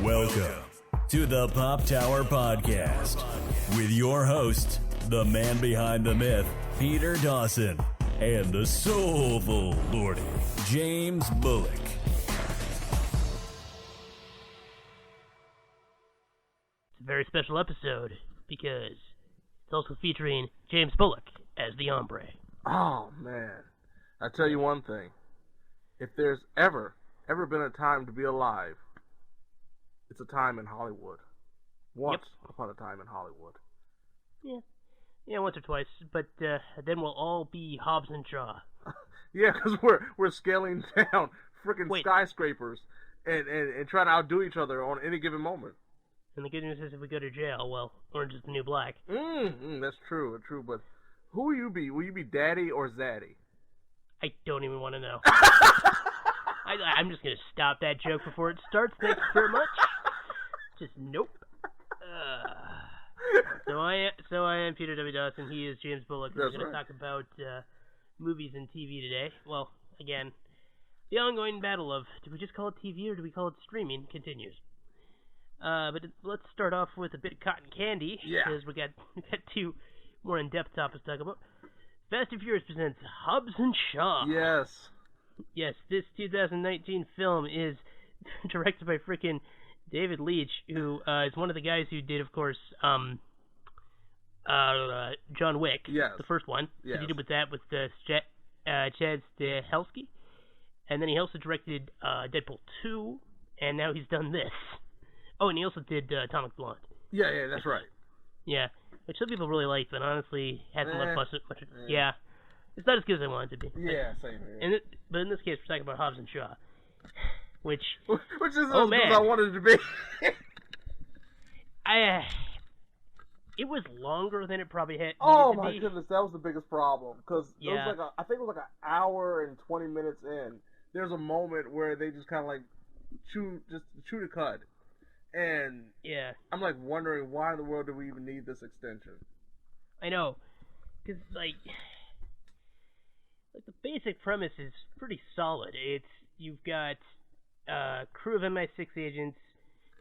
Welcome to the Pop Tower Podcast with your host, the man behind the myth, Peter Dawson, and the Soulful Lordy, James Bullock. It's a very special episode because it's also featuring James Bullock as the hombre. Oh, man. I tell you one thing. If there's ever been a time to be alive, it's a time in Hollywood. Once upon a time in Hollywood. Yeah, once or twice, but then we'll all be Hobbs and Shaw. Yeah, because we're scaling down freaking skyscrapers and trying to outdo each other on any given moment. And the good news is if we go to jail, well, Orange is the New Black. That's true, but who will you be? Will you be Daddy or Zaddy? I don't even want to know. I'm just going to stop that joke before it starts. Thank you very much. Just nope. So I am Peter W. Dawson. He is James Bullock. We're going to talk about movies and TV today. Well, again, the ongoing battle of do we just call it TV or do we call it streaming continues. But let's start off with a bit of cotton candy. Yeah. Because we got two more in-depth topics to talk about. Fast and Furious presents Hobbs and Shaw. Yes, this 2019 film is directed by frickin' David Leitch, who is one of the guys who did, of course, John Wick, the first one. Yes. So he did with that with Chad Stahelski. And then he also directed Deadpool 2, and now he's done this. Oh, and he also did Atomic Blonde. Yeah, that's right. Yeah, which some people really like, but honestly hasn't left much. Yeah, it's not as good as I want it to be. Yeah, same here. But in this case, we're talking about Hobbs and Shaw, which is as good as I wanted it to be. It was longer than it probably had. Oh my goodness, that was the biggest problem because it was like I think it was like an hour and 20 minutes in. There's a moment where they just kind of like chew the cud. And I'm like wondering why in the world do we even need this extension? I know, because like the basic premise is pretty solid. You've got a crew of MI6 agents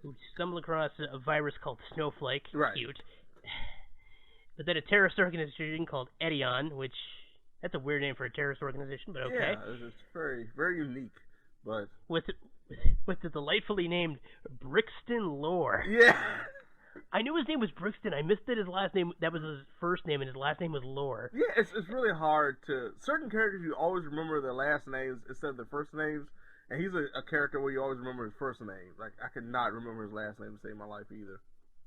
who stumble across a virus called Snowflake. Right. Cute. But then a terrorist organization called Edion, which that's a weird name for a terrorist organization, but okay. Yeah, it's very, very unique, but with the delightfully named Brixton Lore. Yeah. I knew his name was Brixton. I missed that his last name, that was his first name, and his last name was Lore. Yeah, it's really hard to... Certain characters, you always remember their last names instead of their first names, and he's a character where you always remember his first name. Like, I could not remember his last name to save my life either.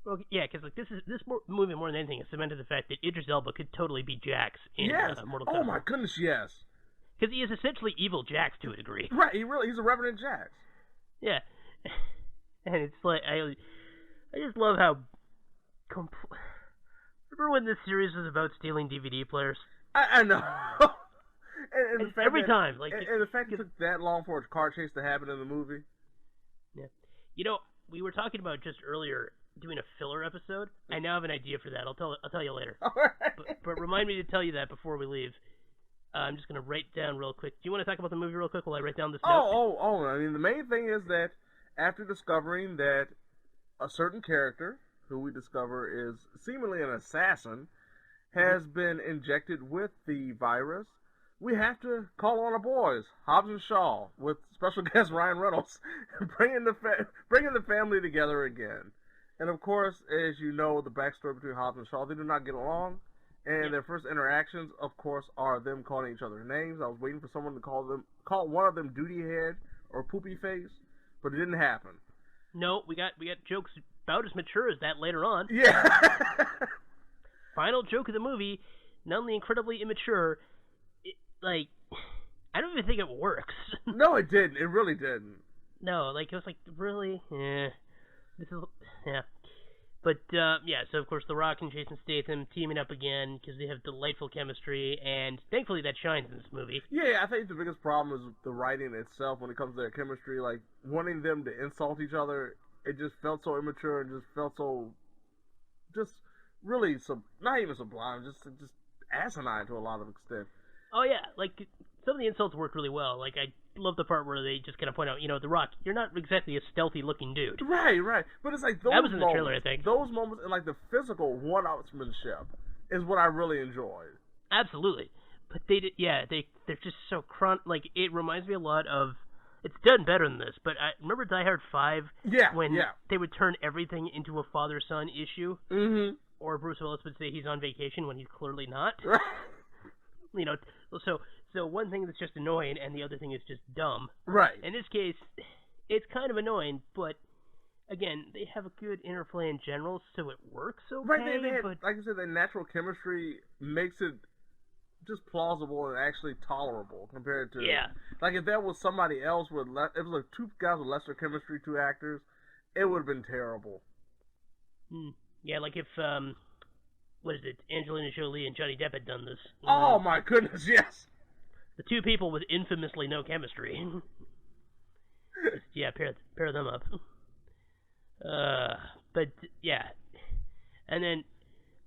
Well, yeah, because like this movie, more than anything, is cemented the fact that Idris Elba could totally be Jax in Mortal Kombat. Oh my goodness, yes. Because he is essentially evil Jax to a degree. Right, he's a Revenant Jax. Yeah, and it's like I just love how. Remember when this series was about stealing DVD players? I know. and the fact every time, like, and the fact it took that long for a car chase to happen in the movie. Yeah, you know, we were talking about just earlier doing a filler episode. I now have an idea for that. I'll tell you later. All right. But remind me to tell you that before we leave. I'm just going to write down real quick. Do you want to talk about the movie real quick while I write down this note? Oh. I mean, the main thing is that after discovering that a certain character, who we discover is seemingly an assassin, has been injected with the virus, we have to call on our boys, Hobbs and Shaw, with special guest Ryan Reynolds, bringing the family together again. And of course, as you know, the backstory between Hobbs and Shaw, they do not get along. And their first interactions, of course, are them calling each other names. I was waiting for someone to call one of them Duty Head or Poopy Face, but it didn't happen. No, we got jokes about as mature as that later on. Yeah. Final joke of the movie, not only incredibly immature, I don't even think it works. No, it didn't. It really didn't. No, it was like, really? This is, But, so of course The Rock and Jason Statham teaming up again because they have delightful chemistry, and thankfully that shines in this movie. Yeah, I think the biggest problem is the writing itself when it comes to their chemistry. Like, wanting them to insult each other, it just felt so immature and just felt so, really, not even sublime, just asinine to a lot of extent. Oh yeah, like, some of the insults worked really well. Like, love the part where they just kind of point out, The Rock, you're not exactly a stealthy-looking dude. Right. But it's like those that was in moments, the trailer, I think. Those moments and like the physical one-upsmanship is what I really enjoyed. Absolutely. But they're just so it reminds me a lot of. It's done better than this, but I remember Die Hard 5 when they would turn everything into a father-son issue. Mm-hmm. Or Bruce Willis would say he's on vacation when he's clearly not. So one thing that's just annoying and the other thing is just dumb. Right. In this case, it's kind of annoying, but again, they have a good interplay in general, so it works okay. Right, but like I said, their natural chemistry makes it just plausible and actually tolerable compared to... Yeah. Like, if that was somebody else if it was like two guys with lesser chemistry, two actors, it would have been terrible. Yeah, like if, what is it, Angelina Jolie and Johnny Depp had done this. Oh, my goodness, yes! The two people with infamously no chemistry. Pair them up. But, yeah. And then,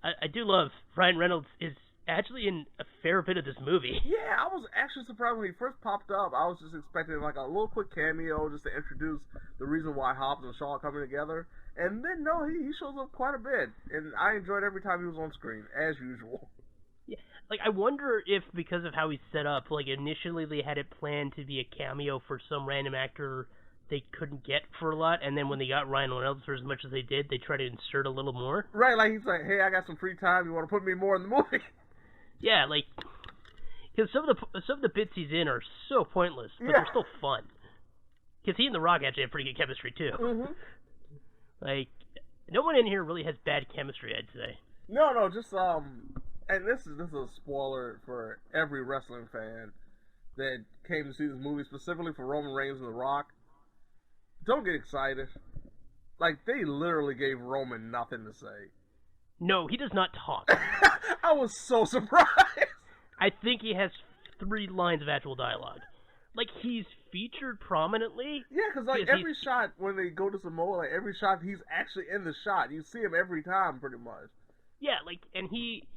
I do love Ryan Reynolds is actually in a fair bit of this movie. Yeah, I was actually surprised when he first popped up. I was just expecting like a little quick cameo just to introduce the reason why Hobbs and Shaw are coming together. And then, no, he shows up quite a bit. And I enjoyed every time he was on screen, as usual. Yeah, like, I wonder if, because of how he's set up, like, initially they had it planned to be a cameo for some random actor they couldn't get for a lot, and then when they got Ryan Reynolds for as much as they did, they tried to insert a little more. Right, like, he's like, hey, I got some free time, you want to put me more in the movie? Yeah, like, because some of the bits he's in are so pointless, but they're still fun. Because he and The Rock actually have pretty good chemistry, too. Mm-hmm. Like, no one in here really has bad chemistry, I'd say. No, just, and this is a spoiler for every wrestling fan that came to see this movie, specifically for Roman Reigns and The Rock. Don't get excited. Like, they literally gave Roman nothing to say. No, he does not talk. I was so surprised. I think he has 3 lines of actual dialogue. Like, he's featured prominently. Yeah, because, like, every shot, when they go to Samoa, like, every shot, he's actually in the shot. You see him every time, pretty much. Yeah, like, and he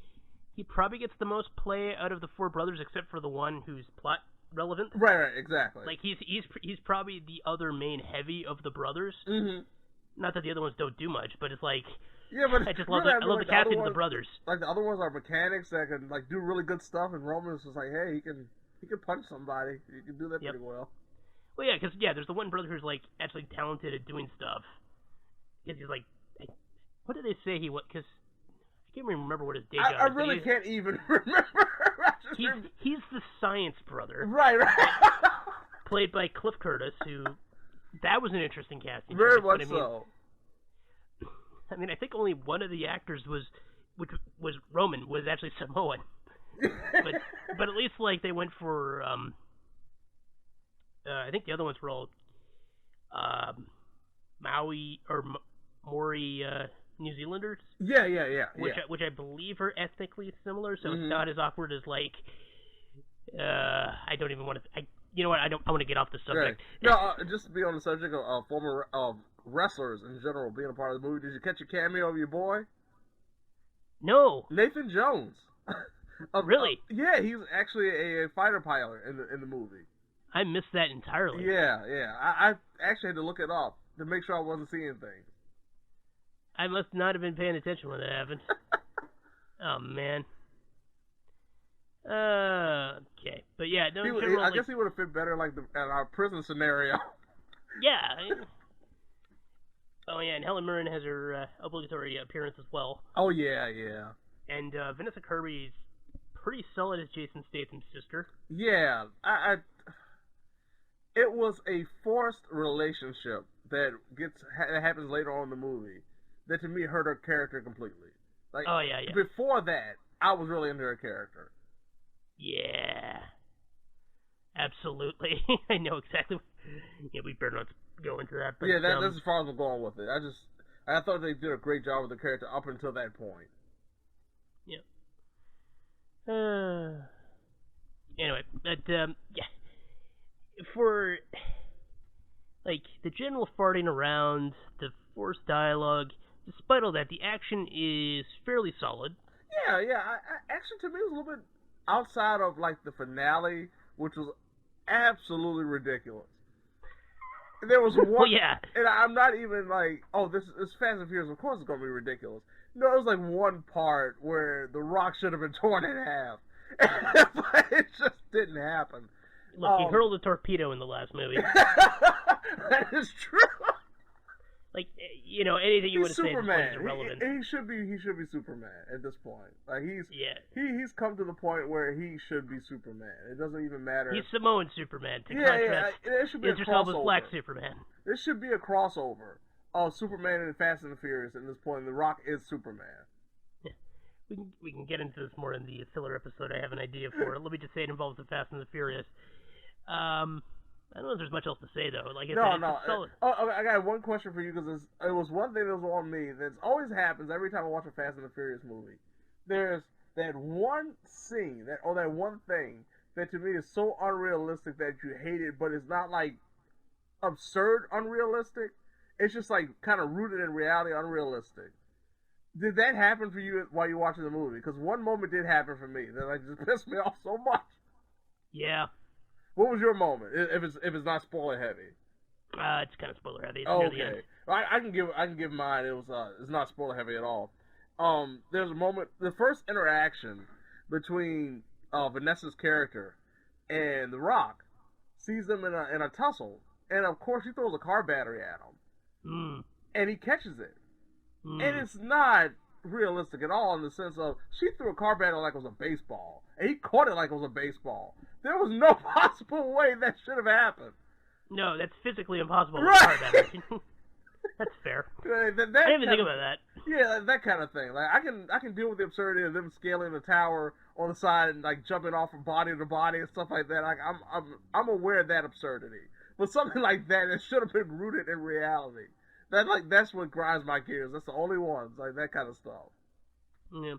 probably gets the most play out of the 4 brothers, except for the one who's plot relevant. Right, exactly. Like, he's probably the other main heavy of the brothers. Mm-hmm. Not that the other ones don't do much, but it's like... Yeah, but I just love I love the casting of the brothers. Like, the other ones are mechanics that can, like, do really good stuff, and Roman's just like, hey, he can punch somebody. He can do that pretty well. Well, yeah, because, there's the one brother who's, like, actually talented at doing stuff. Because he's like... What did they say he was... Because I can't even remember what his day job is. I really can't even remember. He's the science brother. Right. Played by Cliff Curtis, who... That was an interesting casting. Very much so. I mean, I think only one of the actors which was Roman, was actually Samoan. but at least, like, they went for, I think the other ones were all, Maui, or Maori, New Zealanders. Yeah. Which I believe are ethnically similar, so it's not as awkward as, like, I don't even want to, you know what, I want to get off the subject. Right. No, just to be on the subject of former, wrestlers in general being a part of the movie, did you catch a cameo of your boy? No. Nathan Jones. Really? Yeah, he's actually a fighter pilot in the movie. I missed that entirely. Yeah. I actually had to look it up to make sure I wasn't seeing things. I must not have been paying attention when that happened. Oh, man. Okay. But yeah, no, I guess he would have fit better like in our prison scenario. Yeah. Oh, yeah, and Helen Mirren has her obligatory appearance as well. Oh, yeah. And Vanessa Kirby's pretty solid as Jason Statham's sister. Yeah, it was a forced relationship that happens later on in the movie that to me hurt her character completely. Like, oh, yeah. Before that, I was really into her character. Yeah. Absolutely. I know exactly. Yeah, we better not go into that. But, yeah, that's as far as I'm going with it. I thought they did a great job with the character up until that point. Yeah. Anyway, but yeah. For like the general farting around, the forced dialogue, despite all that, the action is fairly solid. Yeah. Action to me was a little bit outside of like the finale, which was absolutely ridiculous. There was one, well, yeah, and I'm not even like, oh, this is Fast and Furious. Of course, it's gonna be ridiculous. No, it was like one part where the Rock should have been torn in half, but it just didn't happen. Look, he hurled a torpedo in the last movie. That is true. Like, you know, anything you want to say Superman. is irrelevant. He should be Superman at this point. Like he's come to the point where he should be Superman. It doesn't even matter. He's Samoan Superman. To contrast, there should be a Elba's crossover. Black Superman. There should be a crossover of Superman and Fast and the Furious at this point. The Rock is Superman. Yeah. We can get into this more in the filler episode. I have an idea for it. Let me just say it involves the Fast and the Furious. I don't know if there's much else to say, though. Like I said, I got one question for you, because it was one thing that was on me that always happens every time I watch a Fast and the Furious movie. There's that one scene, that one thing that to me is so unrealistic that you hate it, but it's not like absurd unrealistic. It's just like kind of rooted in reality, unrealistic. Did that happen for you while you're watching the movie? Because one moment did happen for me that like just pissed me off so much. Yeah. What was your moment? If it's not spoiler heavy. It's kind of spoiler heavy. It's okay. Near the end. I can give mine. It's not spoiler heavy at all. There's a moment. The first interaction between Vanessa's character and The Rock sees them in a tussle, and of course he throws a car battery at him, and he catches it, and it's not realistic at all in the sense of she threw a car battery like it was a baseball, and he caught it like it was a baseball. There was no possible way that should have happened. No, that's physically impossible. Right. That's fair. I didn't even think about that. Yeah, that kind of thing. Like I can deal with the absurdity of them scaling the tower on the side and like jumping off from body to body and stuff like that. Like I'm aware of that absurdity. But something like that should have been rooted in reality. That's what grinds my gears. That's the only ones, like that kind of stuff. Yeah.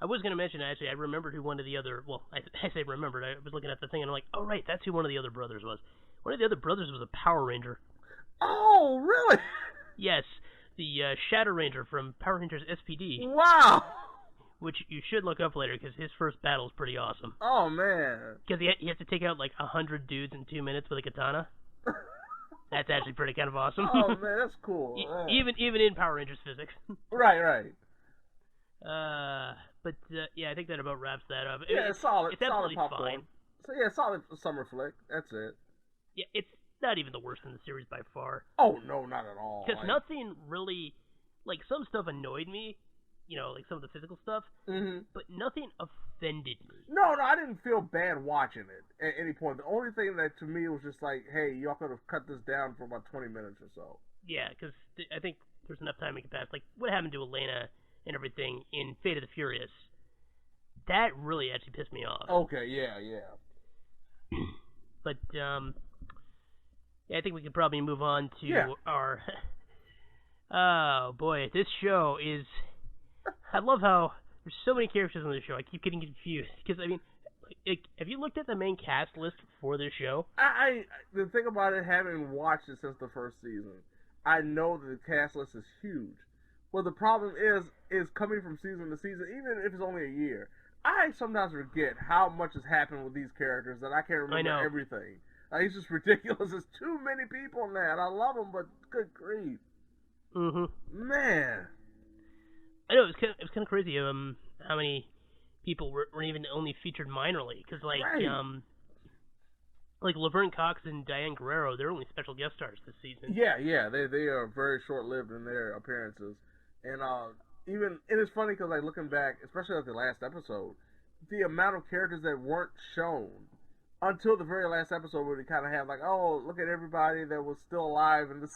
I was going to mention, actually, I remembered who one of the other, well, I say remembered, I was looking at the thing and I'm like, oh right, that's who one of the other brothers was. One of the other brothers was a Power Ranger. Oh, really? Yes, the Shadow Ranger from Power Rangers SPD. Wow! Which you should look up later, because his first battle is pretty awesome. Oh, man. Because he has to take out like 100 dudes in 2 minutes with a katana. That's actually pretty kind of awesome. Oh, man, that's cool. Even in Power Rangers physics. Right. But yeah, I think that about wraps that up. Yeah, it's solid. It's absolutely solid popcorn. fine. So yeah, solid summer flick. That's it. Yeah, it's not even the worst in the series by far. Oh no, not at all. Because nothing really, like some stuff annoyed me, you know, like some of the physical stuff. Mm-hmm. But nothing offended me. No, I didn't feel bad watching it at any point. The only thing that to me was just like, hey, y'all could have cut this down for about 20 minutes or so. Yeah, because I think there's enough time we can pass. Like what happened to Elena and everything in Fate of the Furious, that really actually pissed me off. Okay, yeah. But, yeah, I think we could probably move on to our... Oh, boy, this show is... I love how there's so many characters on this show. I keep getting confused. Because, I mean, have you looked at the main cast list for this show? The thing about it, having watched it since the first season, I know that the cast list is huge. Well, the problem is coming from season to season, even if it's only a year, I sometimes forget how much has happened with these characters that I can't remember everything. Like, it's just ridiculous. There's too many people in that. I love them, but good grief. Mm-hmm. Man. I know, it was kind of crazy how many people were even only featured minorly. Because, like Laverne Cox and Diane Guerrero, they're only special guest stars this season. Yeah. They are very short-lived in their appearances. And it is funny because, like, looking back, especially at the last episode, the amount of characters that weren't shown until the very last episode, where they kind of have like, oh, look at everybody that was still alive and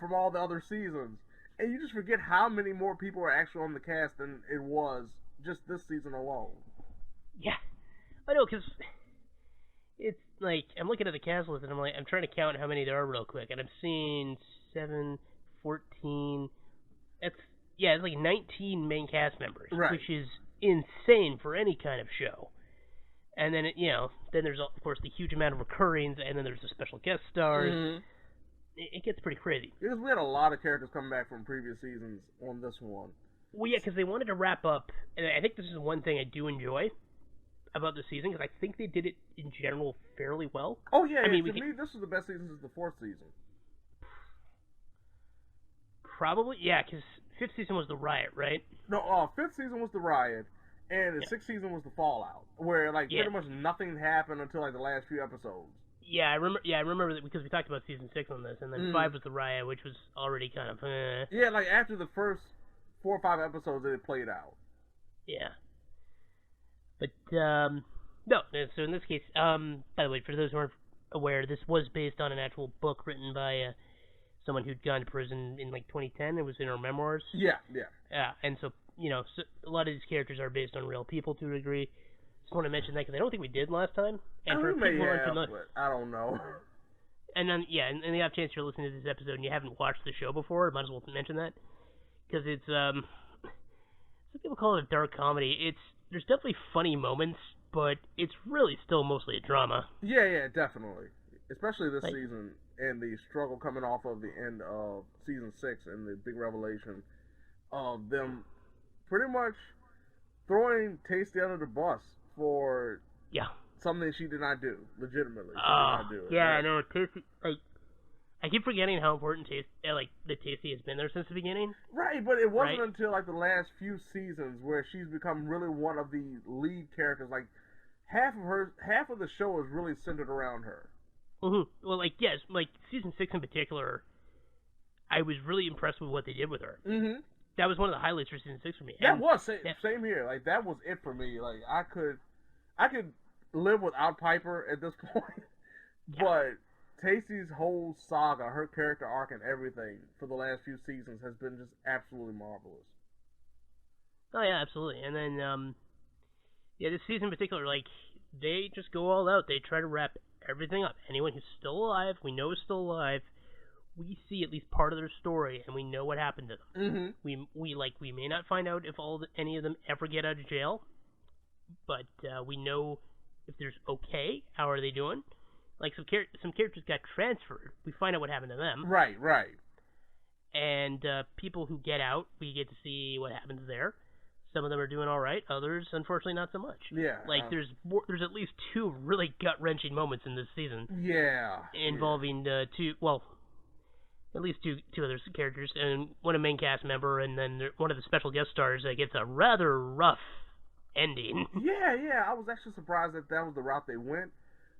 from all the other seasons, and you just forget how many more people are actually on the cast than it was just this season alone. Yeah, I know, because it's like I'm looking at the cast list and I'm trying to count how many there are real quick, and I'm seeing 7, 14. It's like 19 main cast members, right, which is insane for any kind of show. And then, then there's, of course, the huge amount of recurrings, and then there's the special guest stars. Mm-hmm. It gets pretty crazy. Because we had a lot of characters coming back from previous seasons on this one. Well, yeah, because they wanted to wrap up, and I think this is one thing I do enjoy. about the season because I think they did it in general fairly well. Oh yeah, I mean, to me this was the best season since the 4th season. Probably, yeah, because 5th season was the riot, right? No, 5th season was the riot, and the 6th season was the fallout, where like pretty much nothing happened until like the last few episodes. Yeah, I remember that because we talked about season 6 on this, and then 5 was the riot, which was already kind of. Yeah, like after the first 4 or 5 episodes, it played out. Yeah. But no. So in this case, by the way, for those who aren't aware, this was based on an actual book written by someone who'd gone to prison in like 2010. It was in her memoirs. Yeah. Yeah, and so so a lot of these characters are based on real people to a degree. Just want to mention that because I don't think we did last time. And for people who aren't familiar, but I don't know. And then and the off chance you're listening to this episode and you haven't watched the show before, might as well mention that because it's some people call it a dark comedy. There's definitely funny moments, but it's really still mostly a drama. Yeah, definitely. Especially this season and the struggle coming off of the end of season 6 and the big revelation of them pretty much throwing Tasty under the bus for something she did not do. Legitimately, she did not do it. Yeah, I know. Tasty, I keep forgetting how important the Tasty has been there since the beginning. Right, but it wasn't until like the last few seasons where she's become really one of the lead characters. Like half of the show is really centered around her. Mm-hmm. Well, yes, season 6 in particular, I was really impressed with what they did with her. Mm-hmm. That was one of the highlights for season 6 for me. That was same here. Like that was it for me. Like I could live without Piper at this point, but Tasty's whole saga, her character arc and everything for the last few seasons has been just absolutely marvelous. Oh yeah, absolutely. And then this season in particular, they just go all out. They try to wrap everything up. Anyone who's still alive, we know is still alive. We see at least part of their story, and we know what happened to them. Mm-hmm. We may not find out if any of them ever get out of jail, but we know if there's okay. How are they doing? Like some characters got transferred. We find out what happened to them. Right. And people who get out, we get to see what happens there. Some of them are doing all right. Others, unfortunately, not so much. Yeah. There's at least 2 really gut-wrenching moments in this season. Yeah. Involving at least two other characters, and one a main cast member, and then one of the special guest stars that gets a rather rough ending. Yeah. I was actually surprised that was the route they went,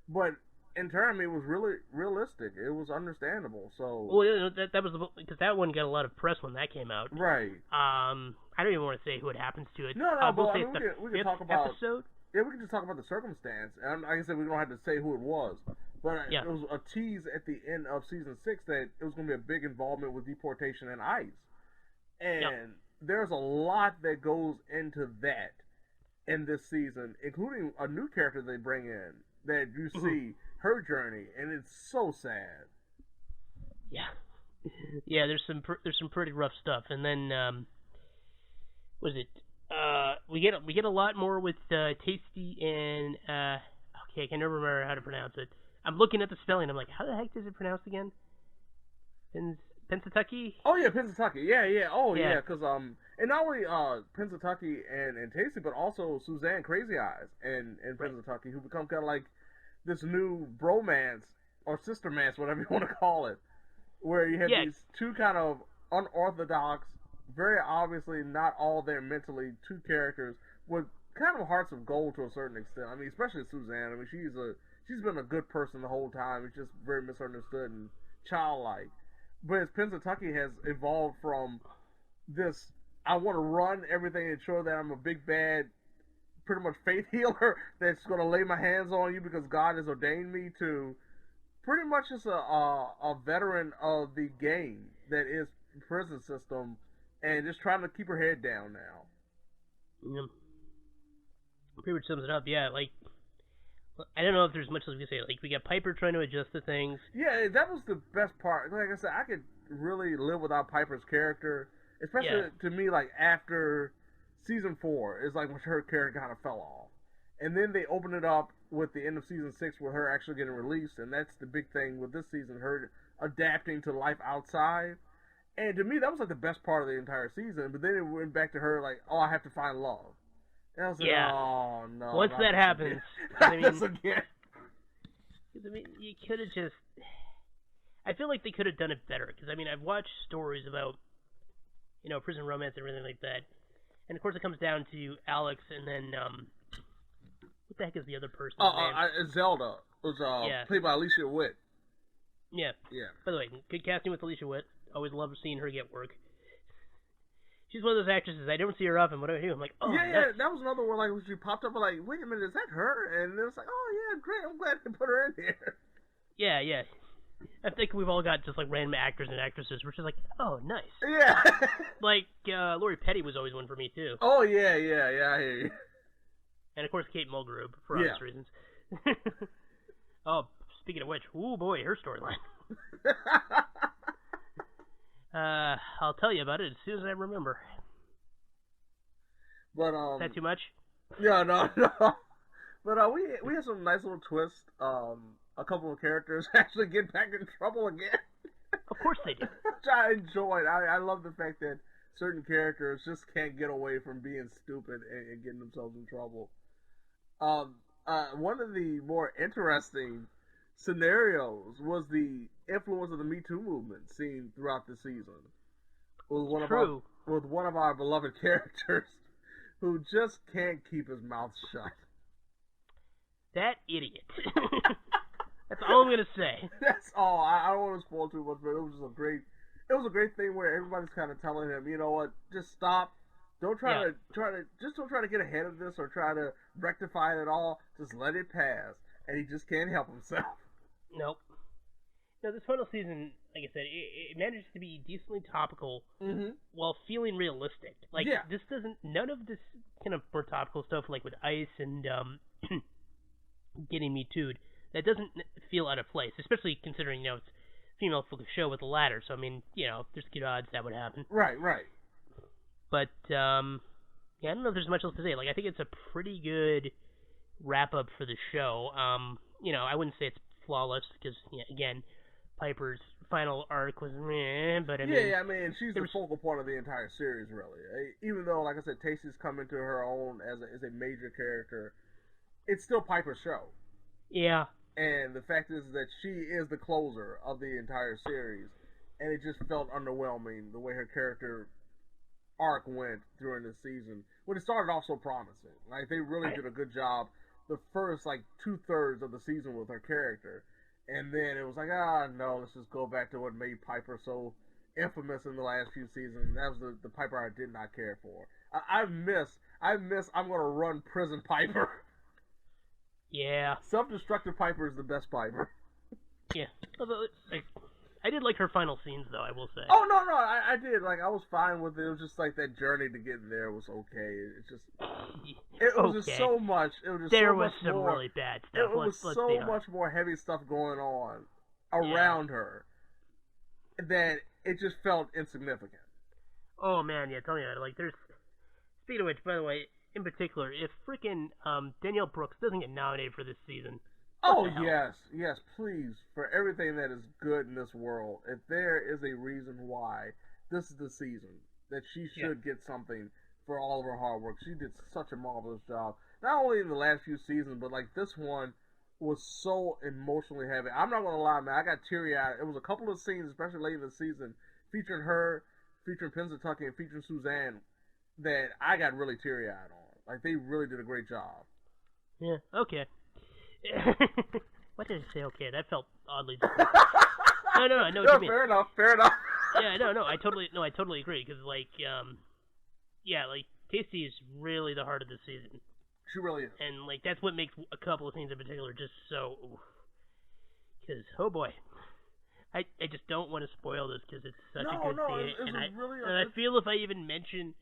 but in turn, it was really realistic. It was understandable. So. Well, that was because that one got a lot of press when that came out. Right. I don't even want to say who it happens to. No, but we can talk about episode. Yeah, we can just talk about the circumstance. And like I said, we don't have to say who it was. But it was a tease at the end of season 6 that it was going to be a big involvement with deportation and ICE. And there's a lot that goes into that in this season, including a new character they bring in that you see her journey, and it's so sad. Yeah, there's some pretty rough stuff, and then we get a lot more with Tasty and I can never remember how to pronounce it. I'm looking at the spelling. I'm like, how the heck is it pronounced again? Pensatucky? Oh yeah, Pensatucky. Yeah. Oh yeah, because and not only Pensatucky and Tasty, but also Suzanne Crazy Eyes and Pensatucky, who become kind of like this new bromance or sistermance, whatever you want to call it, where you have these 2 kind of unorthodox, very obviously not all there mentally, 2 characters with kind of hearts of gold to a certain extent. I mean, especially Suzanne. I mean, she's been a good person the whole time. It's just very misunderstood and childlike. But as Pensatucky has evolved from this, I want to run everything and show that I'm a big bad, pretty much faith healer that's going to lay my hands on you because God has ordained me, to pretty much just a veteran of the game that is the prison system and just trying to keep her head down now. Yeah. Pretty much sums it up. Yeah, I don't know if there's much else we can say. We got Piper trying to adjust to things. Yeah, that was the best part. Like I said, I could really live without Piper's character, especially to me. After season 4, is when her character kind of fell off, and then they opened it up with the end of season 6 with her actually getting released, and that's the big thing with this season, her adapting to life outside. And to me, that was the best part of the entire season. But then it went back to her I have to find love. And I was like, Yeah. oh no. Once that happens, I mean, again. I mean, you could have just. I feel like they could have done it better because I mean, I've watched stories about, prison romance and everything like that, and of course it comes down to Alex and then what the heck is the other person's name? Zelda was played by Alicia Witt. Yeah. Yeah. By the way, good casting with Alicia Witt. Always love seeing her get work. She's one of those actresses I don't see her often. What do I do? I'm like, oh, yeah. That was another one. Like when she popped up, I'm like, wait a minute, is that her? And it was like, oh yeah, great. I'm glad they put her in here. Yeah. I think we've all got just like random actors and actresses. We're just like, oh, nice. Yeah. Like Lori Petty was always one for me too. Oh yeah. I hear you. And of course Kate Mulgrew for obvious reasons. Oh, speaking of which, oh boy, her storyline. I'll tell you about it as soon as I remember. But is that too much? Yeah, no. But we had some nice little twists. A couple of characters actually get back in trouble again. Of course they do. Which I enjoyed. I love the fact that certain characters just can't get away from being stupid and getting themselves in trouble. One of the more interesting scenarios was the influence of the Me Too movement seen throughout the season. With one of our beloved characters who just can't keep his mouth shut. That idiot. That's all I'm gonna say. That's all. I don't want to spoil too much, but it was just a great thing where everybody's kind of telling him, you know what, just stop. Don't try to get ahead of this or try to rectify it at all. Just let it pass. And he just can't help himself. Nope. Now, this final season, like I said, it manages to be decently topical while feeling realistic. Like, none of this kind of more topical stuff, like with ICE and getting Me Too'd, that doesn't feel out of place, especially considering, it's a female-focused show with the latter. So, I mean, there's good odds that would happen. Right. But, I don't know if there's much else to say. Like, I think it's a pretty good wrap-up for the show. I wouldn't say it's flawless, because, again, Piper's final arc was meh, but I mean... she's the focal point of the entire series, really. Even though, like I said, Tasty's come into her own as a major character, it's still Piper's show. Yeah. And the fact is that she is the closer of the entire series, and it just felt underwhelming the way her character arc went during the season. When it started off so promising. Like, they really did a good job the first, 2/3 of the season with her character. And then it was like, no, let's just go back to what made Piper so infamous in the last few seasons. That was the Piper I did not care for. I miss I'm gonna run prison Piper. Yeah. Self-destructive Piper is the best Piper. Yeah. I did like her final scenes, though, I will say. Oh, no, I did. I was fine with it. It was just that journey to get there was okay. It was just so much. It was just there so was much some more. really bad stuff. It was so much more heavy stuff going on around her that it just felt insignificant. Oh, man, yeah, tell me about it. There's... Speaking of which, by the way, in particular, if freaking Danielle Brooks doesn't get nominated for this season... Oh, yes, please, for everything that is good in this world, if there is a reason why this is the season, that she should get something for all of her hard work. She did such a marvelous job. Not only in the last few seasons, but this one was so emotionally heavy. I'm not going to lie, man, I got teary-eyed. It was a couple of scenes, especially late in the season, featuring her, featuring Pennsatucky, and featuring Suzanne, that I got really teary-eyed on. They really did a great job. Yeah, okay. What did I say? Okay, that felt oddly different. No, I know what you mean. Fair enough. Yeah, no, I totally agree, because, Tasty is really the heart of the season. She really is. And, that's what makes a couple of scenes in particular just so... Because, oh boy. I just don't want to spoil this, because it's such a good scene. And I feel if I even mention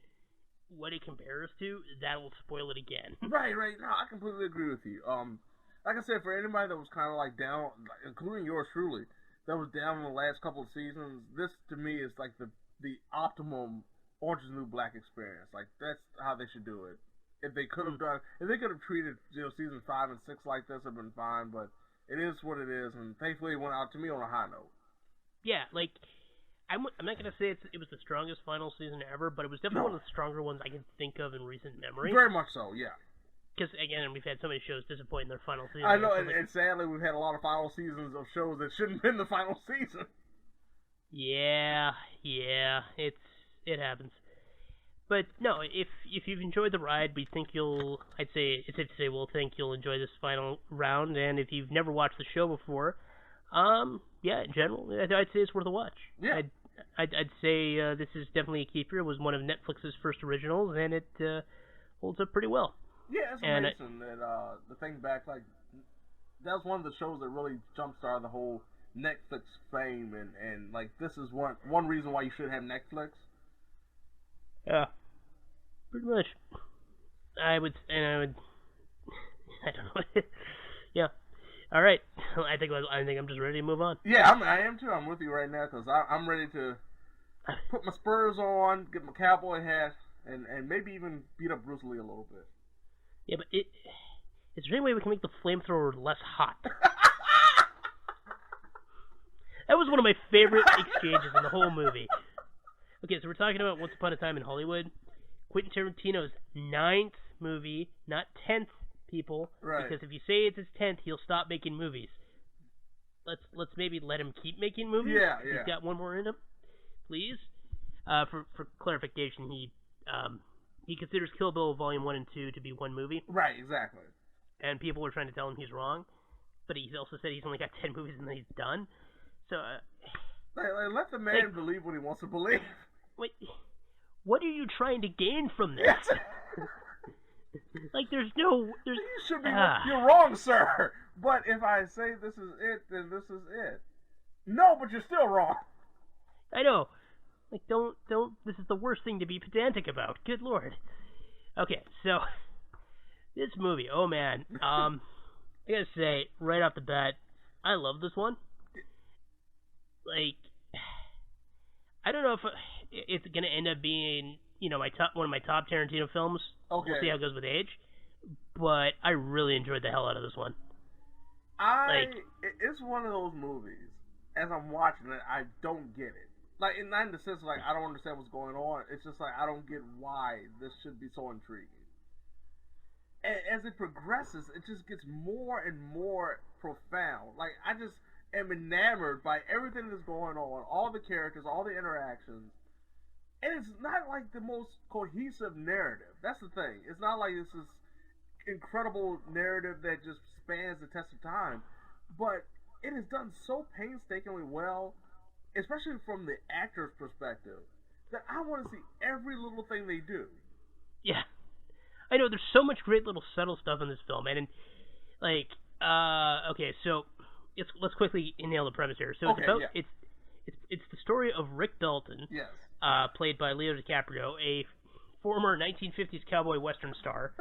what it compares to, that will spoil it again. Right. No, I completely agree with you. Like I said, for anybody that was kind of down, including yours truly, that was down in the last couple of seasons, this to me is the optimum Orange is the New Black experience. That's how they should do it. If they could have treated season 5 and 6 like this, it'd been fine. But it is what it is, and thankfully it went out to me on a high note. Yeah, I'm not gonna say it was the strongest final season ever, but it was definitely one of the stronger ones I can think of in recent memory. Very much so, yeah. Because again, we've had so many shows disappoint in their final season. I know, and sadly, we've had a lot of final seasons of shows that shouldn't have been the final season. Yeah, it happens. But no, if you've enjoyed the ride, we think I'd say it's safe to say we'll think you'll enjoy this final round. And if you've never watched the show before, yeah, in general, I'd say it's worth a watch. Yeah. I'd say this is definitely a keeper. It was one of Netflix's first originals, and it holds up pretty well. Yeah, it's amazing that the thing back, like, that was one of the shows that really jump-started the whole Netflix fame, and like, this is one reason why you should have Netflix. Yeah, pretty much. I don't know. Yeah. All right. I think I'm just ready to move on. Yeah, I am too. I'm with you right now because I'm ready to put my Spurs on, get my cowboy hat, and maybe even beat up Bruce Lee a little bit. Yeah, but is there any way we can make the flamethrower less hot? That was one of my favorite exchanges in the whole movie. Okay, so we're talking about Once Upon a Time in Hollywood. Quentin Tarantino's 9th movie, not 10th, people. Right. Because if you say it's his 10th, he'll stop making movies. Let's maybe let him keep making movies. Yeah. He's got one more in him, please. For clarification, he considers Kill Bill Volume 1 and 2 to be one movie. Right, exactly. And people were trying to tell him he's wrong, but he also said he's only got 10 movies and then he's done. So, let the man believe what he wants to believe. Wait, what are you trying to gain from this? Like, you should be. You're wrong, sir. But if I say this is it, then this is it. No, but you're still wrong. I know. Like, don't. This is the worst thing to be pedantic about. Good lord. Okay, so this movie. Oh man. I gotta say right off the bat, I love this one. Like, I don't know if it's gonna end up being, one of my top Tarantino films. Okay. We'll see how it goes with age. But I really enjoyed the hell out of this one. It's one of those movies. As I'm watching it, I don't get it. Like, not in the sense like I don't understand what's going on. It's just like I don't get why this should be so intriguing. And as it progresses, it just gets more and more profound. Like, I just am enamored by everything that's going on, all the characters, all the interactions. And it's not like the most cohesive narrative. That's the thing. It's not like this is incredible narrative that just spans the test of time. But it is done so painstakingly well, especially from the actor's perspective, that I want to see every little thing they do. Yeah. I know, there's so much great little subtle stuff in this film, and like, okay, so let's quickly nail the premise here. So it's the story of Rick Dalton, yes, played by Leo DiCaprio, a former 1950s cowboy western star,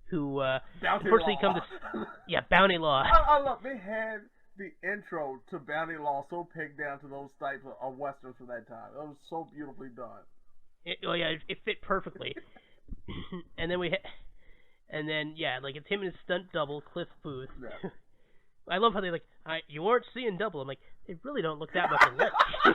who unfortunately comes to Bounty Law. I love they had the intro to Bounty Law so pegged down to those types of westerns from that time. It was so beautifully done. It fit perfectly. And then it's him and his stunt double, Cliff Booth. Yeah. I love how they you aren't seeing double. I'm like, they really don't look that much alike. Yeah,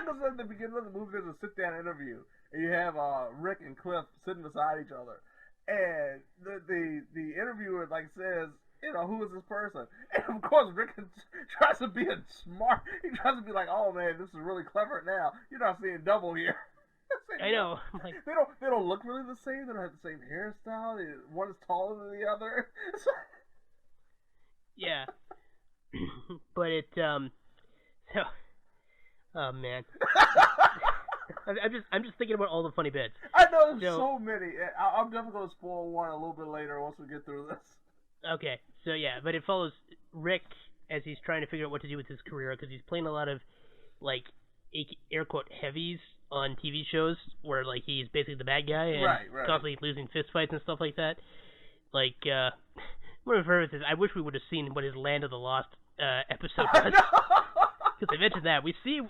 because at the beginning of the movie, there's a sit-down interview, and you have Rick and Cliff sitting beside each other, and the interviewer says, who is this person? And of course, Rick tries to be smart. He tries to be like, oh man, this is really clever now. You're not seeing double here. I know. Like, they don't look really the same. They don't have the same hairstyle. One is taller than the other. Yeah. But oh man. I'm just thinking about all the funny bits. I know there's so many. I'm definitely gonna spoil one a little bit later once we get through this. Okay, so yeah, but it follows Rick as he's trying to figure out what to do with his career, because he's playing a lot of air quote heavies on TV shows where he's basically the bad guy and constantly losing fist fights and stuff like that. Like one of my favorites is, I wish we would have seen what his Land of the Lost episode was. Because I mentioned that we see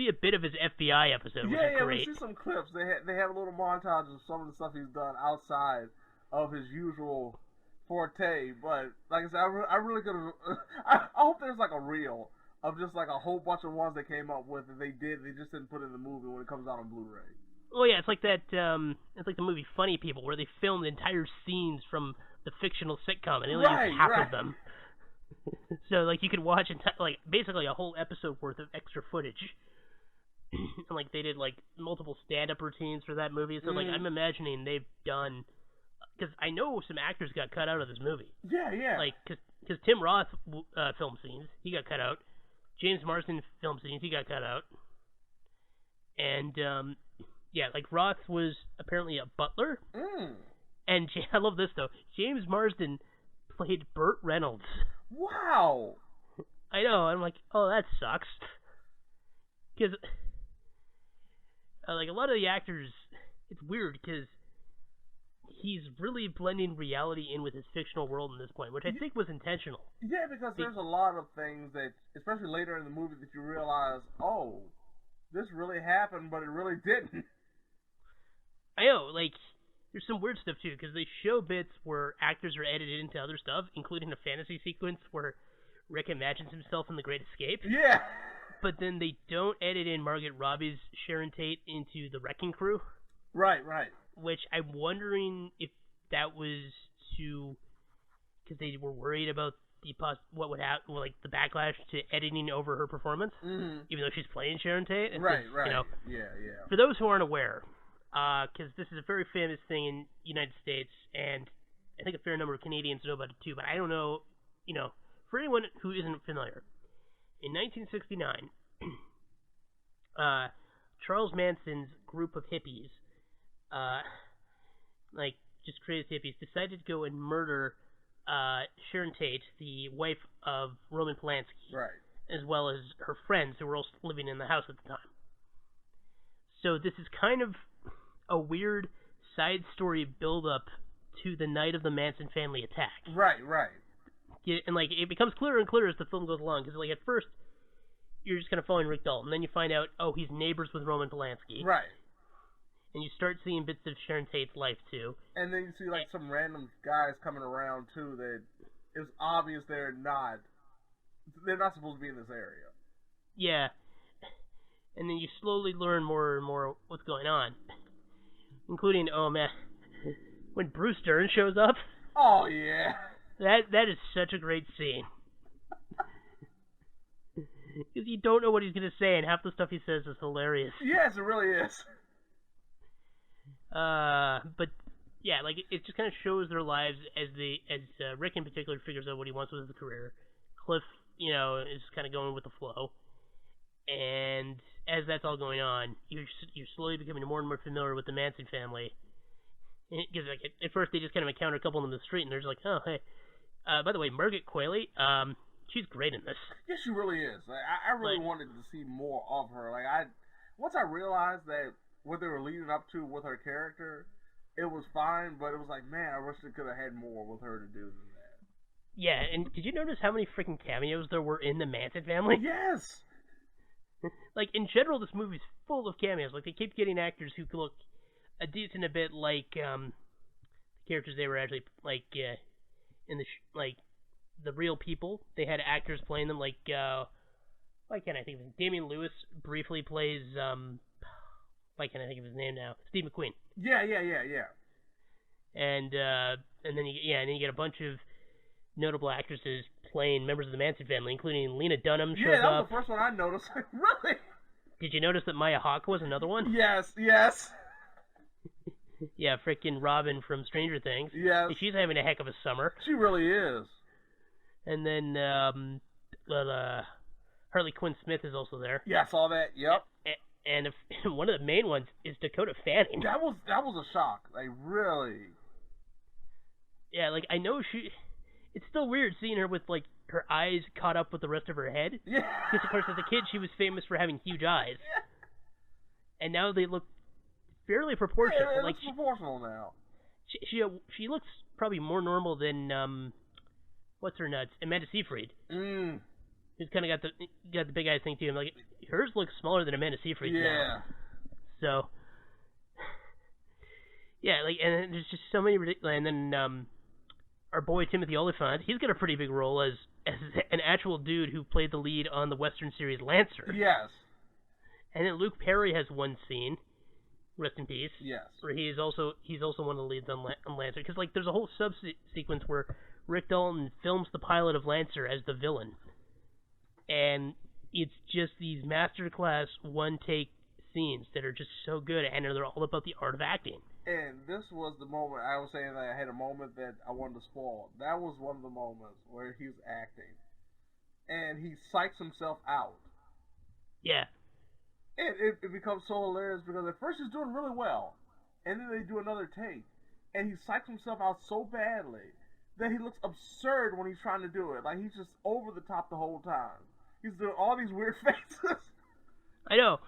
a bit of his FBI episode, which is great. We see some clips. They have a little montage of some of the stuff he's done outside of his usual forte. But like I said, I really could have. I hope there's a reel of just like a whole bunch of ones they came up with that they just didn't put in the movie when it comes out on Blu-ray. Oh yeah, it's like that. It's like the movie Funny People, where they filmed entire scenes from the fictional sitcom, and they only used half of them. So like you could watch like basically a whole episode worth of extra footage, and like they did like multiple stand-up routines for that movie. So like I'm imagining they've done, because I know some actors got cut out of this movie. Yeah. Like because Tim Roth film scenes, he got cut out. James Marsden film scenes, he got cut out. And yeah, like Roth was apparently a butler. And I love this though. James Marsden played Burt Reynolds. Wow. I know. I'm like, oh, that sucks. Because like a lot of the actors, it's weird because he's really blending reality in with his fictional world in this point, which I think was intentional. Yeah, because there's a lot of things that, especially later in the movie, that you realize, oh, this really happened, but it really didn't. I know, like, there's some weird stuff too, because they show bits where actors are edited into other stuff, including a fantasy sequence where Rick imagines himself in The Great Escape. Yeah. But then they don't edit in Margaret Robbie's Sharon Tate into The Wrecking Crew. Right. Which I'm wondering if that was because they were worried about what would happen, like the backlash to editing over her performance, even though she's playing Sharon Tate. And right. You know, Yeah. For those who aren't aware, because this is a very famous thing in the United States, and I think a fair number of Canadians know about it too, but I don't know, you know, for anyone who isn't familiar, in 1969, Charles Manson's group of hippies, like just crazy hippies, decided to go and murder Sharon Tate, the wife of Roman Polanski, right, as well as her friends who were also living in the house at the time. So this is kind of a weird side story build-up to the night of the Manson family attack. Right. And like it becomes clearer and clearer as the film goes along, because like at first you're just kind of following Rick Dalton, then you find out, oh, he's neighbors with Roman Polanski. Right. And you start seeing bits of Sharon Tate's life too. And then you see like some random guys coming around too that it's obvious they're not supposed to be in this area. Yeah. And then you slowly learn more and more what's going on. Including, oh man, when Bruce Dern shows up. Oh yeah. That is such a great scene. Because you don't know what he's going to say, and half the stuff he says is hilarious. Yes, it really is. But yeah, like it just kind of shows their lives as Rick in particular figures out what he wants with his career. Cliff, you know, is kind of going with the flow, and as that's all going on, you're slowly becoming more and more familiar with the Manson family. Because like at first they just kind of encounter a couple in the street, and they're just like, oh hey, by the way, Margaret Qualley, she's great in this. Yes, she really is. Like, I really wanted to see more of her. Like once I realized that what they were leading up to with her character, it was fine, but it was like, man, I wish they could have had more with her to do than that. Yeah, and did you notice how many freaking cameos there were in the Manson family? Yes! Like, in general, this movie's full of cameos. Like, they keep getting actors who look a decent a bit like, the characters they were actually, like, in the real people. They had actors playing them, like, why can't I think of his name? Damian Lewis briefly plays, why can't I think of his name now? Steve McQueen. Yeah. And then you get a bunch of notable actresses playing members of the Manson family, including Lena Dunham shows up. Yeah, that was the first one I noticed. Really? Did you notice that Maya Hawke was another one? Yes. Yeah, frickin' Robin from Stranger Things. Yes. She's having a heck of a summer. She really is. And then, Harley Quinn Smith is also there. Yeah, I saw that. Yep. And one of the main ones is Dakota Fanning. That was a shock. Like, really. Yeah, like, I know it's still weird seeing her with, like, her eyes caught up with the rest of her head. Yeah. Because, of course, as a kid, she was famous for having huge eyes. Yeah. And now they look fairly proportional. Yeah, it like, looks proportional now. She looks probably more normal than, what's her nuts? Amanda Seyfried. Who's kind of got the big eyes thing, too. I'm like, hers looks smaller than Amanda Seyfried's now. So, yeah, like, and there's just so many ridiculous. And then, our boy Timothy Olyphant, he's got a pretty big role as as an actual dude who played the lead on the Western series Lancer. Yes. And then Luke Perry has one scene, rest in peace. Yes. Where he's also one of the leads on Lancer, because like there's a whole sequence where Rick Dalton films the pilot of Lancer as the villain, and it's just these masterclass one-take scenes that are just so good, and they're all about the art of acting. And this was the moment I was saying that I had a moment that I wanted to spoil. That was one of the moments where he was acting, and he psychs himself out. Yeah. And it becomes so hilarious because at first he's doing really well, and then they do another take, and he psychs himself out so badly that he looks absurd when he's trying to do it. Like he's just over the top the whole time. He's doing all these weird faces. I know.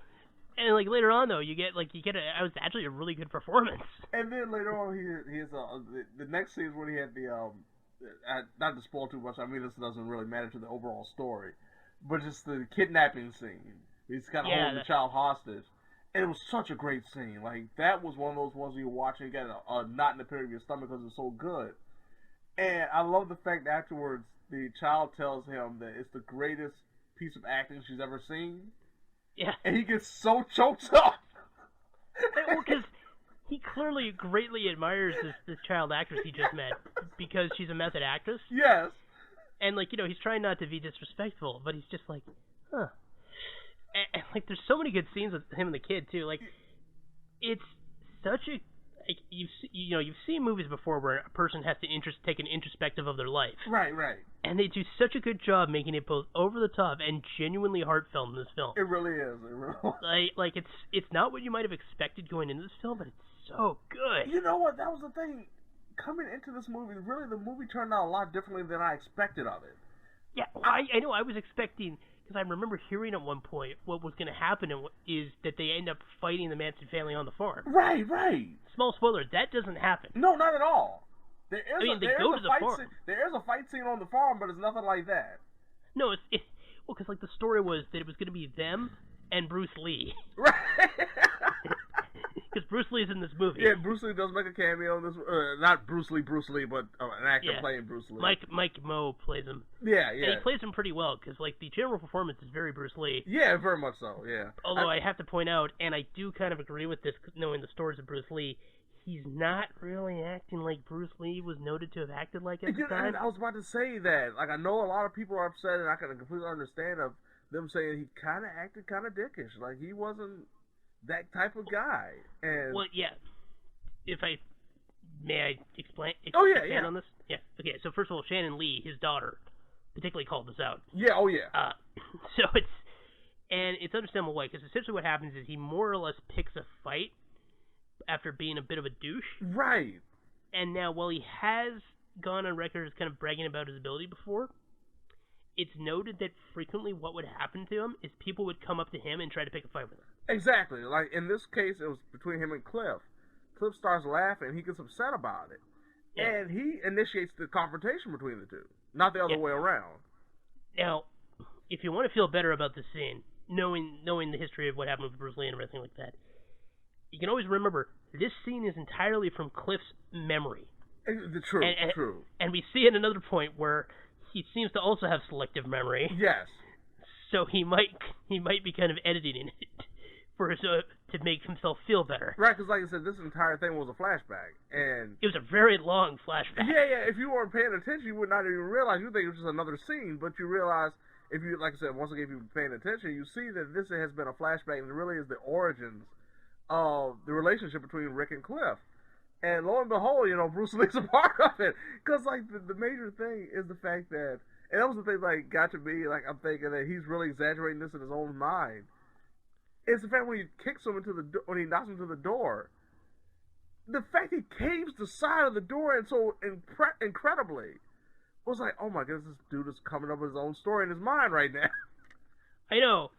And like later on though, you get it was actually a really good performance. And then later on, he has the next scene is when he had the not to spoil too much. I mean, this doesn't really matter to the overall story, but just the kidnapping scene. He's got to hold the child hostage, and it was such a great scene. Like that was one of those ones you watch and you get a knot in the pit of your stomach because it's so good. And I love the fact that afterwards the child tells him that it's the greatest piece of acting she's ever seen. Yeah. And he gets so choked up. Well, because he clearly greatly admires this child actress he just met because she's a method actress. Yes. And, like, he's trying not to be disrespectful, but he's just like, huh. And like, there's so many good scenes with him and the kid, too. Like, it's such a... Like, you've seen movies before where a person has to take an introspective of their life. Right, right. And they do such a good job making it both over the top and genuinely heartfelt in this film. It really is. It really. Like it's not what you might have expected going into this film, but it's so good. You know what? That was the thing. Coming into this movie, really, the movie turned out a lot differently than I expected of it. Yeah, I know. I was expecting, because I remember hearing at one point what was going to happen is that they end up fighting the Manson family on the farm. Right, right. Small spoiler, that doesn't happen. No, not at all. There is a fight scene on the farm, but it's nothing like that. No, well, because like the story was that it was going to be them and Bruce Lee. Right. Because Bruce Lee's in this movie. Yeah, Bruce Lee does make a cameo in this. Not Bruce Lee, but an actor playing Bruce Lee. Mike Moe plays him. Yeah. And he plays him pretty well, because like the general performance is very Bruce Lee. Yeah, very much so. Yeah. Although I have to point out, and I do kind of agree with this, knowing the stories of Bruce Lee, he's not really acting like Bruce Lee was noted to have acted like at the time. And I was about to say that. Like, I know a lot of people are upset, and I can completely understand of them saying he kind of acted kind of dickish. Like, he wasn't that type of guy. And well, yeah. May I explain on this? Yeah. Okay, so first of all, Shannon Lee, his daughter, particularly called this out. Yeah, oh yeah. So it's understandable why, because essentially what happens is he more or less picks a fight after being a bit of a douche. Right. And now, while he has gone on record as kind of bragging about his ability before, it's noted that frequently what would happen to him is people would come up to him and try to pick a fight with him. Exactly. Like, in this case, it was between him and Cliff. Cliff starts laughing, he gets upset about it. Yeah. And he initiates the confrontation between the two, not the other way around. Now, if you want to feel better about this scene, knowing the history of what happened with Bruce Lee and everything like that, you can always remember, this scene is entirely from Cliff's memory. True. And we see at another point where he seems to also have selective memory. Yes. So he might be kind of editing it to make himself feel better. Right, because like I said, this entire thing was a flashback, and it was a very long flashback. Yeah. If you weren't paying attention, you would not even realize. You think it was just another scene, but you realize, if you, like I said, once again, if you've been paying attention, you see that this has been a flashback, and it really is the origins of the relationship between Rick and Cliff. And lo and behold, Bruce Lee's a part of it. Because, like, the major thing is the fact that, and that was the thing, like, got to me, like, I'm thinking that he's really exaggerating this in his own mind. It's the fact when he kicks him when he knocks him to the door. The fact he caves the side of the door and so incredibly. I was like, oh my goodness, this dude is coming up with his own story in his mind right now. I know.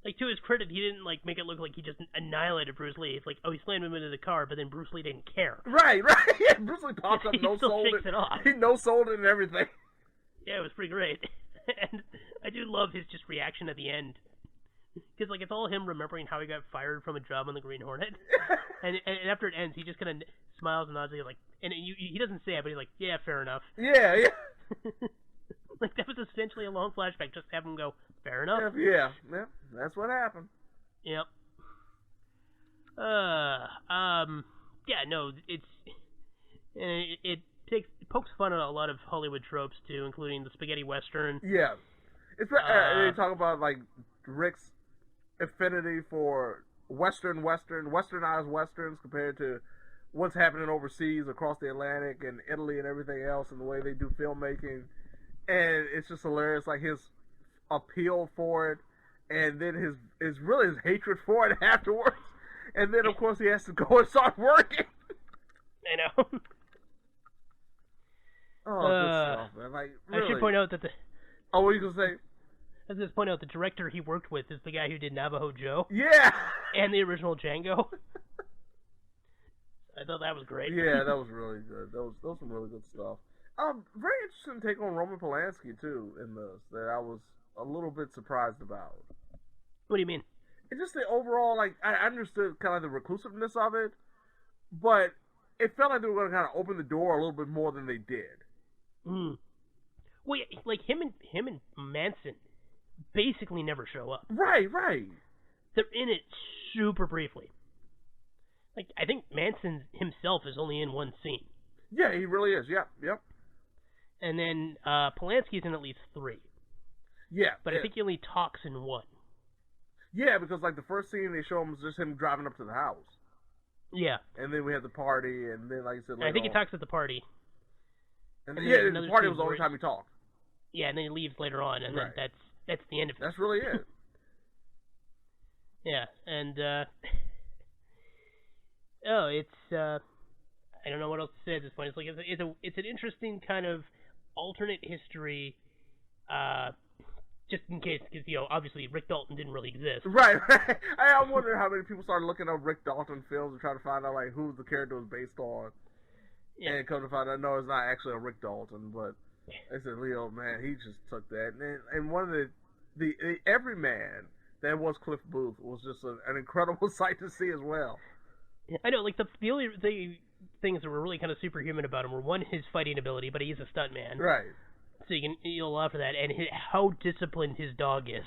Like, to his credit, he didn't, like, make it look like he just annihilated Bruce Lee. It's like, oh, he slammed him into the car, but then Bruce Lee didn't care. Right. Yeah, Bruce Lee popped up, no-sold it. He no-sold it and everything. Yeah, it was pretty great. And I do love his just reaction at the end. Because, like, it's all him remembering how he got fired from a job on the Green Hornet. and after it ends, he just kind of smiles and nods, like, and he doesn't say it, but he's like, yeah, fair enough. Yeah. Like, that was essentially a long flashback, just have him go, fair enough. Yeah, that's what happened. Yep. Yeah, no, it pokes fun at a lot of Hollywood tropes, too, including the spaghetti western. Yeah. They talk about, like, Rick's affinity for westernized westerns compared to what's happening overseas across the Atlantic and Italy and everything else, and the way they do filmmaking. And it's just hilarious, like his appeal for it, and then his hatred for it afterwards. And then, of course, he has to go and start working. I know. Good stuff, man. Like, really. I should point out that Oh, what are you going to say? I was going to point out the director he worked with is the guy who did Navajo Joe. Yeah! And the original Django. I thought that was great. Yeah, that was really good. That was some really good stuff. Very interesting take on Roman Polanski, too, in this, that I was a little bit surprised about. What do you mean? It's just the overall, like, I understood kind of the reclusiveness of it, but it felt like they were going to kind of open the door a little bit more than they did. Well, yeah, like, him and Manson basically never show up. Right. They're in it super briefly. Like, I think Manson himself is only in one scene. Yeah, he really is. Yep. And then Polanski's in at least 3. Yeah. But I think he only talks in 1. Yeah, because, like, the first scene they show him is just him driving up to the house. Yeah. And then we had the party, and then, like I said, I think he talks at the party. And then, the party was the only time he talked. Yeah, and then he leaves later on, and then that's the end of it. That's really it. Yeah, and I don't know what else to say at this point. It's like it's an interesting kind of alternate history, just in case, because obviously Rick Dalton didn't really exist. Right. I wonder how many people started looking up Rick Dalton films and trying to find out like who the character was based on. Yeah. And come to find out, no, it's not actually a Rick Dalton, but I said, Leo, man, he just took that. And one of the everyman that was Cliff Booth was just an incredible sight to see as well. I know, like, the only things that were really kind of superhuman about him were, one, his fighting ability, but he's a stuntman. Right. So you'll allow for that, and how disciplined his dog is.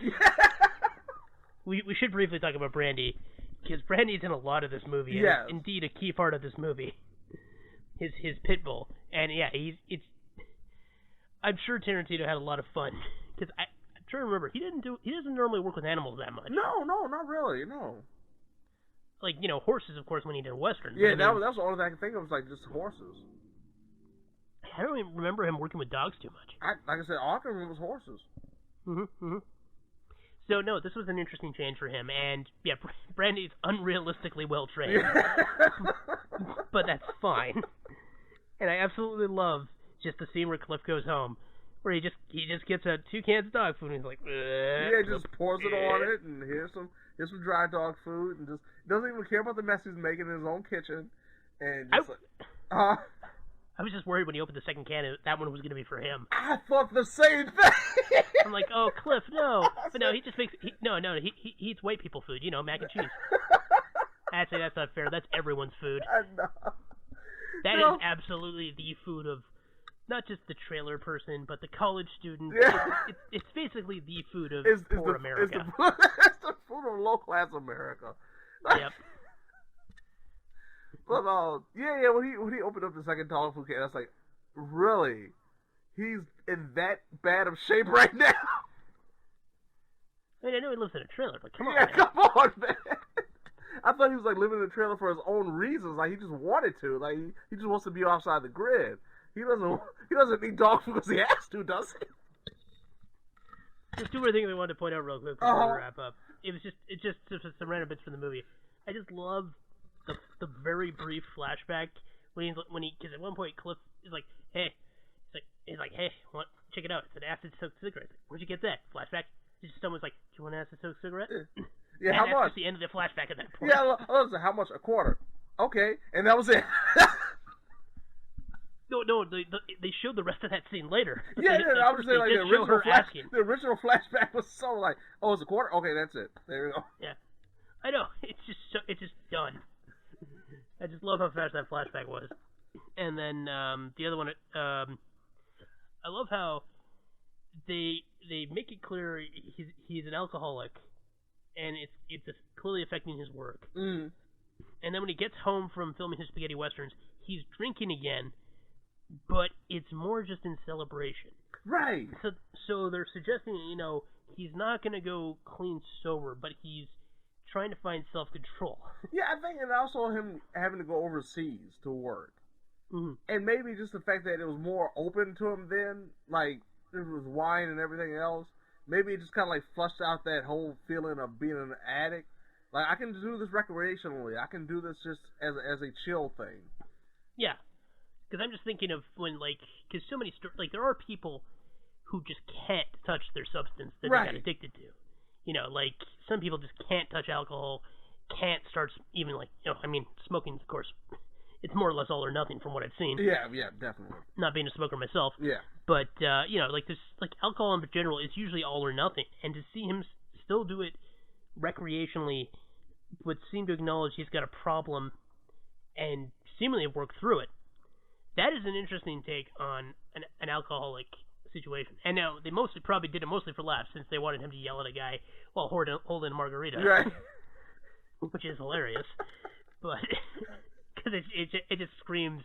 We should briefly talk about Brandy, because Brandy's in a lot of this movie. Yeah. And indeed a key part of this movie. His pit bull. And yeah, I'm sure Tarantino had a lot of fun, because I'm trying to remember, he doesn't normally work with animals that much. No, not really, no. Like, horses, of course, when he did westerns. Yeah, that was the only thing I can think of, was like just horses. I don't even remember him working with dogs too much. Like I said, all I can remember was horses. Mm-hmm. So, no, this was an interesting change for him, and, yeah, Brandy's unrealistically well trained. But that's fine. And I absolutely love just the scene where Cliff goes home, where he just gets 2 cans of dog food, and he's like, yeah, just pours it on it, and here's some dry dog food, and just doesn't even care about the mess he's making in his own kitchen, and just I was just worried when he opened the second can that one was going to be for him. I thought the same thing. I'm like, oh, Cliff, no. But no, he just makes... he eats white people food, mac and cheese. Actually, that's not fair. That's everyone's food. I know. That is absolutely the food of not just the trailer person, but the college student. Yeah. It's basically the food of poor It's America. the food of low-class America. Yep. But yeah, when he opened up the second dog food can, I was like, really? He's in that bad of shape right now? I mean, I know he lives in a trailer, but come on, yeah, man. come on, man. I thought he was like living in a trailer for his own reasons. Like he just wanted to. Like he just wants to be outside the grid. He doesn't need dog food because he has to, does he? There's 2 more things I wanted to point out real quick before we wrap up. It's just some random bits from the movie. I just love the very brief flashback when he because at one point Cliff is like, hey, he's like, hey, check it out. It's an acid-soaked cigarette. Where'd you get that? Flashback. Just someone's like, do you want an acid-soaked cigarette? Yeah, and how that's much? Just the end of the flashback at that point. Yeah, how much? A quarter. Okay, and that was it. No, they showed the rest of that scene later. Yeah, I was saying like the original flashback was so like, oh, it's a quarter. Okay, that's it. There you go. Yeah, I know. It's just done. I just love how fast that flashback was. And then the other one, I love how they make it clear he's an alcoholic, and it's clearly affecting his work. Mm. And then when he gets home from filming his spaghetti westerns, he's drinking again, but it's more just in celebration. Right. So they're suggesting, he's not going to go clean sober, but he's trying to find self-control. Yeah, I think, and also him having to go overseas to work. Mm-hmm. And maybe just the fact that it was more open to him then, like, there was wine and everything else. Maybe it just kind of, like, flushed out that whole feeling of being an addict. Like, I can do this recreationally. I can do this just as a chill thing. Yeah. Because I'm just thinking of when, because so many, there are people who just can't touch their substance that they got addicted to. Some people just can't touch alcohol, can't start even, smoking, of course, it's more or less all or nothing from what I've seen. Yeah, definitely. Not being a smoker myself. Yeah. But, alcohol in general is usually all or nothing. And to see him still do it recreationally would seem to acknowledge he's got a problem and seemingly work through it. That is an interesting take on an alcoholic situation. And now, they probably did it mostly for laughs, since they wanted him to yell at a guy while holding a margarita. Right. Which is hilarious. But, because it just screams,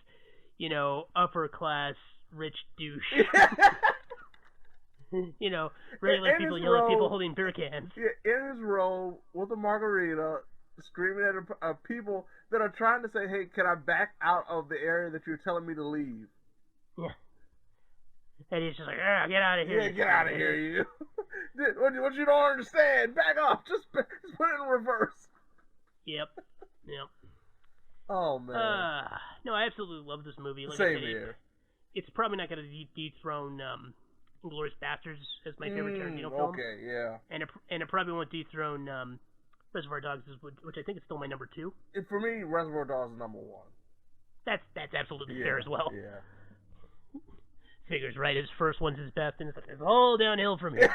upper class, rich douche. Regular people yell at people holding beer cans. Yeah, in his robe, with a margarita, screaming at people that are trying to say, hey, can I back out of the area that you're telling me to leave? Yeah. And he's just like, get out of here. Yeah, get out of here, you. What you don't understand, back off. Just put it in reverse. Yep. Oh, man. No, I absolutely love this movie. Same here. It's probably not going to dethrone Inglourious Bastards as my favorite Tarantino film. Okay, yeah. And it probably won't dethrone Reservoir Dogs, which I think is still my number 2. For me, Reservoir Dogs is number 1. That's absolutely fair as well. Yeah. Figures, right? His first one's his best, and it's all downhill from here.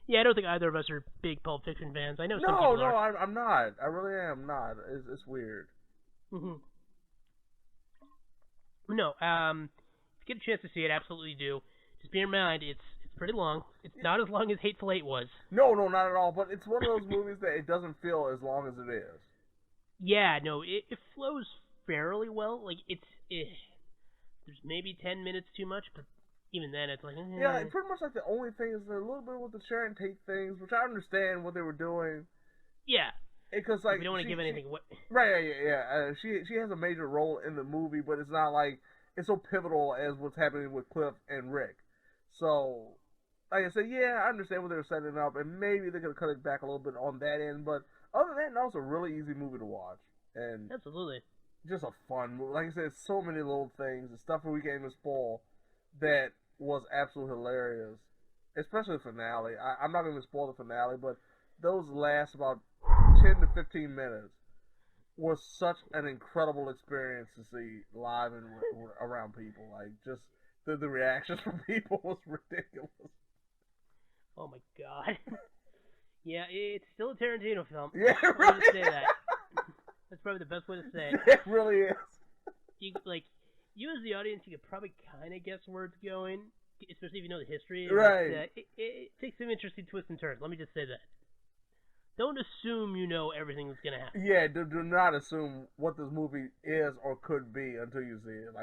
Yeah, I don't think either of us are big Pulp Fiction fans. I know some people are. No, I'm not. I really am not. It's weird. Mm-hmm. No, if you get a chance to see it, absolutely do. Just bear in mind, it's pretty long. It's not as long as Hateful Eight was. No, not at all. But it's one of those movies that it doesn't feel as long as it is. Yeah, no, it flows fairly well. There's maybe 10 minutes too much, but even then, it's like... Yeah, pretty much the only thing is a little bit with the Sharon Tate things, which I understand what they were doing. Yeah. Because, we don't want to give anything away. Right, yeah. She has a major role in the movie, but it's not it's so pivotal as what's happening with Cliff and Rick. So, like I said, yeah, I understand what they were setting up, and maybe they're going to cut it back a little bit on that end, but other than that, no, it's a really easy movie to watch. And absolutely. Just a fun movie. Like I said, so many little things, the stuff that we can't even spoil, that was absolutely hilarious. Especially the finale. I'm not going to spoil the finale, but those last about 10 to 15 minutes was such an incredible experience to see live and around people. Just the reactions from people was ridiculous. Oh my god. Yeah, it's still a Tarantino film. Yeah, I'm going to say that. That's probably the best way to say it. It really is. You as the audience, you could probably kind of guess where it's going, especially if you know the history. Right. It takes some interesting twists and turns. Let me just say that. Don't assume you know everything that's going to happen. Yeah, do not assume what this movie is or could be until you see it.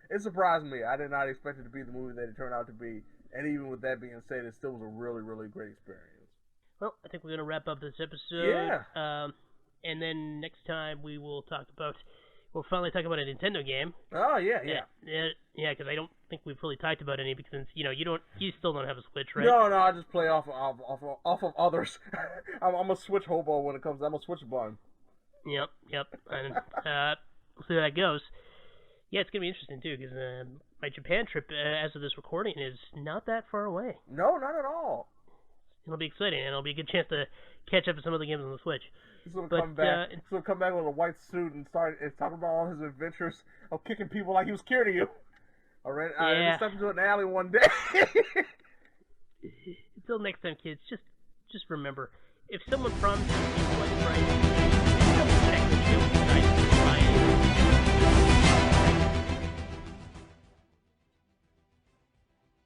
It surprised me. I did not expect it to be the movie that it turned out to be. And even with that being said, it still was a really, really great experience. Well, I think we're going to wrap up this episode. Yeah. And then next time we'll finally talk about a Nintendo game. Oh, yeah. Yeah, because I don't think we've really talked about any, because you still don't have a Switch, right? No, I just play off of others. I'm a Switch hobo when it comes. I'm a Switch bum. Yep. And we'll see how that goes. Yeah, it's gonna be interesting too, because my Japan trip, as of this recording, is not that far away. No, not at all. It'll be exciting, and it'll be a good chance to catch up to some of the games on the Switch. He's gonna come back. He's gonna come back with a white suit and start talking about all his adventures of kicking people like he was scared of you. All right, I stepped into an alley one day. Until next time, kids, just remember, if someone promises you what's right, double check the shit.